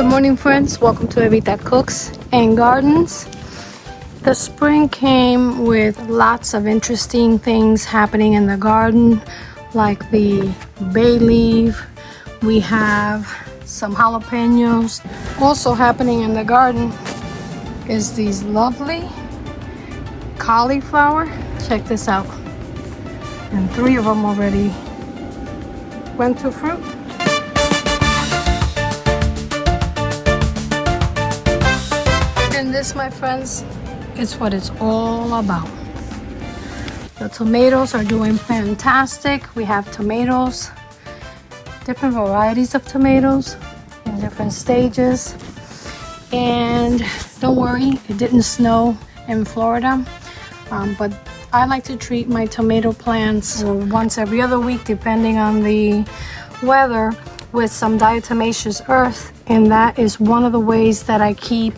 Good morning, friends. Welcome to Evita Cooks and Gardens. The spring came with lots of interesting things happening in the garden, like the bay leaf. We have some jalapenos. Also happening in the garden is these lovely cauliflower. Check this out. And 3 of them already went to fruit. And this, my friends, is what it's all about. The tomatoes are doing fantastic. We have tomatoes, different varieties of tomatoes in different stages. And don't worry, it didn't snow in Florida, but I like to treat my tomato plants once every other week, depending on the weather, with some diatomaceous earth. And that is one of the ways that I keep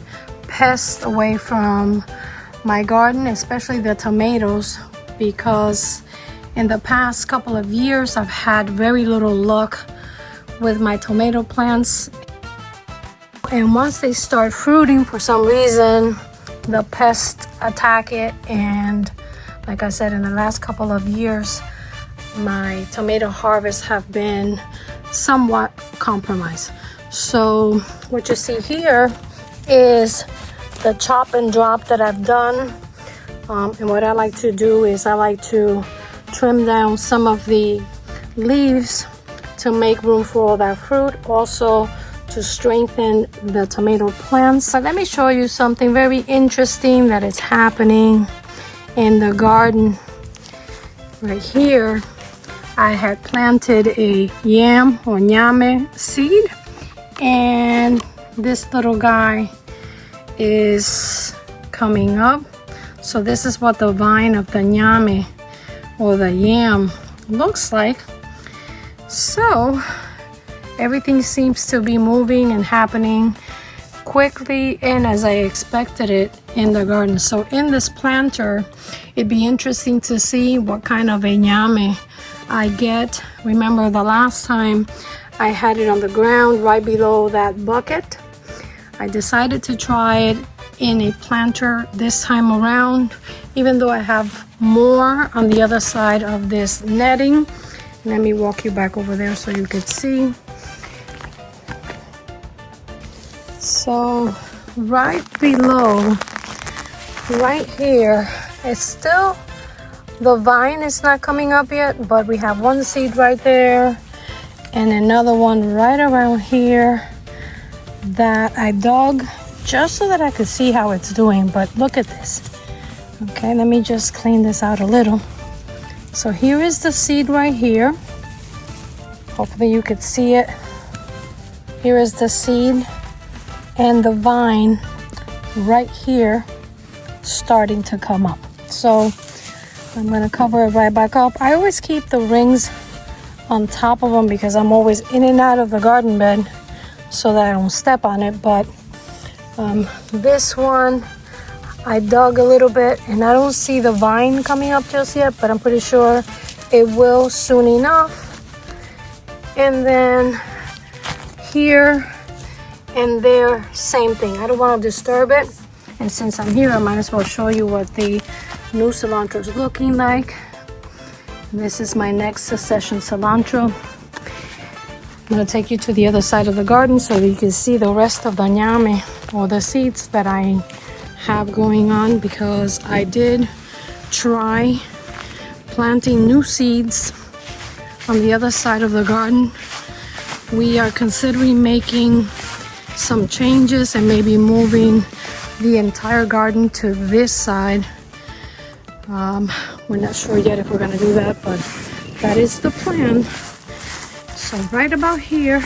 pests away from my garden, especially the tomatoes, because in the past couple of years I've had very little luck with my tomato plants. And once they start fruiting, for some reason the pests attack it, and like I said, in the last couple of years my tomato harvests have been somewhat compromised. So what you see here is the chop and drop that I've done, and what I like to do is I like to trim down some of the leaves to make room for all that fruit, also to strengthen the tomato plants. So let me show you something very interesting that is happening in the garden. Right here I had planted a yam or ñame seed, and this little guy is coming up. So this is what the vine of the ñame or the yam looks like. So everything seems to be moving and happening quickly and as I expected it in the garden. So in this planter, it'd be interesting to see what kind of a ñame I get. Remember the last time I had it on the ground right below that bucket. I decided to try it in a planter this time around, even though I have more on the other side of this netting. Let me walk you back over there so you could see. So right below, right here, it's still, the vine is not coming up yet, but we have one seed right there and another one right around here that I dug just so that I could see how it's doing. But look at this. Okay, let me just clean this out a little. So here is the seed right here. Hopefully you could see it. Here is the seed and the vine right here starting to come up. So I'm going to cover it right back up. I always keep the rings on top of them because I'm always in and out of the garden bed so that I don't step on it. But this one I dug a little bit and I don't see the vine coming up just yet, but I'm pretty sure it will soon enough. And then here and there, same thing. I don't want to disturb it, and since I'm here I might as well show you what the new cilantro is looking like. This is my next succession cilantro. I'm going to take you to the other side of the garden so that you can see the rest of the ñame or the seeds that I have going on, because I did try planting new seeds on the other side of the garden. We are considering making some changes and maybe moving the entire garden to this side. We're not sure yet if we're going to do that, but that is the plan. So right about here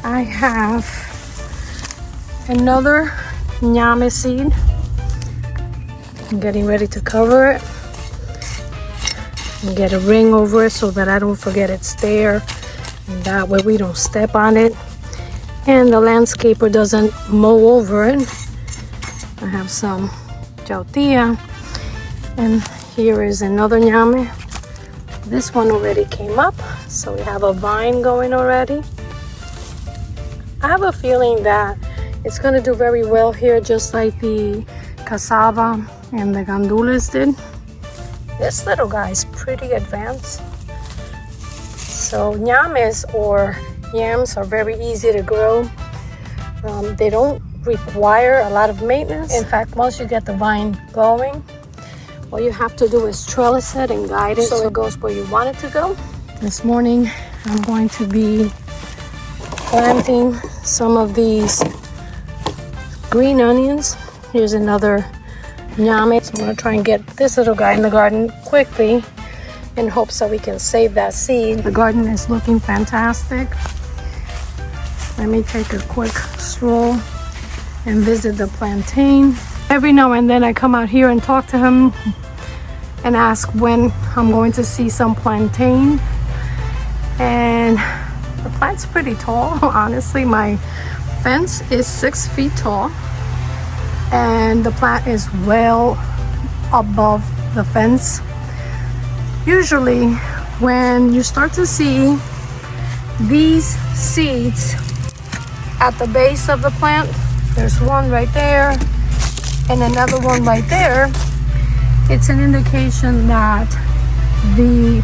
I have another ñame seed. I'm getting ready to cover it and get a ring over it so that I don't forget it's there, and that way we don't step on it and the landscaper doesn't mow over it. I have some jautía, and here is another ñame. This one already came up, so we have a vine going already. I have a feeling that it's going to do very well here, just like the cassava and the gandules did. This little guy is pretty advanced. So ñames or yams are very easy to grow. They don't require a lot of maintenance. In fact, once you get the vine going, all you have to do is trellis it and guide it so it goes where you want it to go. This morning, I'm going to be planting some of these green onions. Here's another ñame. So I'm going to try and get this little guy in the garden quickly in hopes that we can save that seed. The garden is looking fantastic. Let me take a quick stroll and visit the plantain. Every now and then I come out here and talk to him and ask when I'm going to see some plantain. And the plant's pretty tall. Honestly, my fence is 6 feet tall and the plant is well above the fence. Usually when you start to see these seeds at the base of the plant, there's one right there and another one right there, it's an indication that the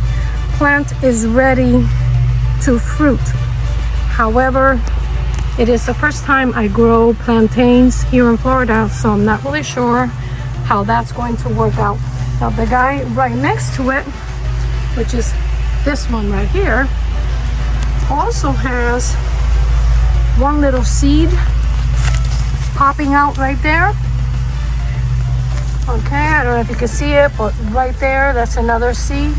plant is ready to fruit. However, it is the first time I grow plantains here in Florida, so I'm not really sure how that's going to work out. Now the guy right next to it, which is this one right here, also has one little seed popping out right there. Okay, I don't know if you can see it, but right there, that's another seed,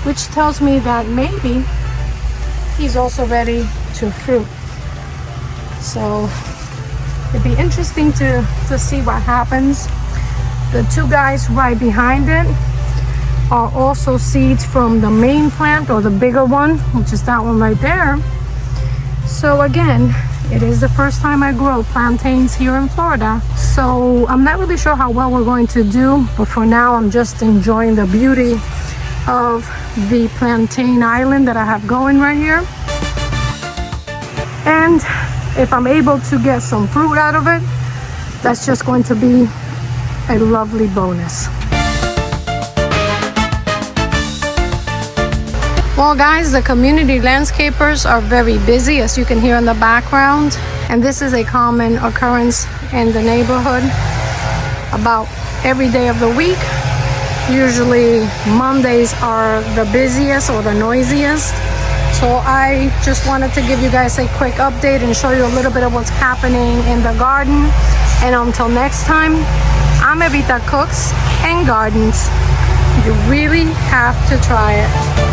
which tells me that maybe he's also ready to fruit. So it'd be interesting to see what happens. The two guys right behind it are also seeds from the main plant, or the bigger one, which is that one right there. So again, it is the first time I grow plantains here in Florida. So I'm not really sure how well we're going to do, but for now I'm just enjoying the beauty of the plantain island that I have going right here. And if I'm able to get some fruit out of it, that's just going to be a lovely bonus. Well guys, the community landscapers are very busy, as you can hear in the background, and this is a common occurrence in the neighborhood about every day of the week. Usually Mondays are the busiest or the noisiest. So I just wanted to give you guys a quick update and show you a little bit of what's happening in the garden. And until next time, I'm Evita Cooks and Gardens. You really have to try it.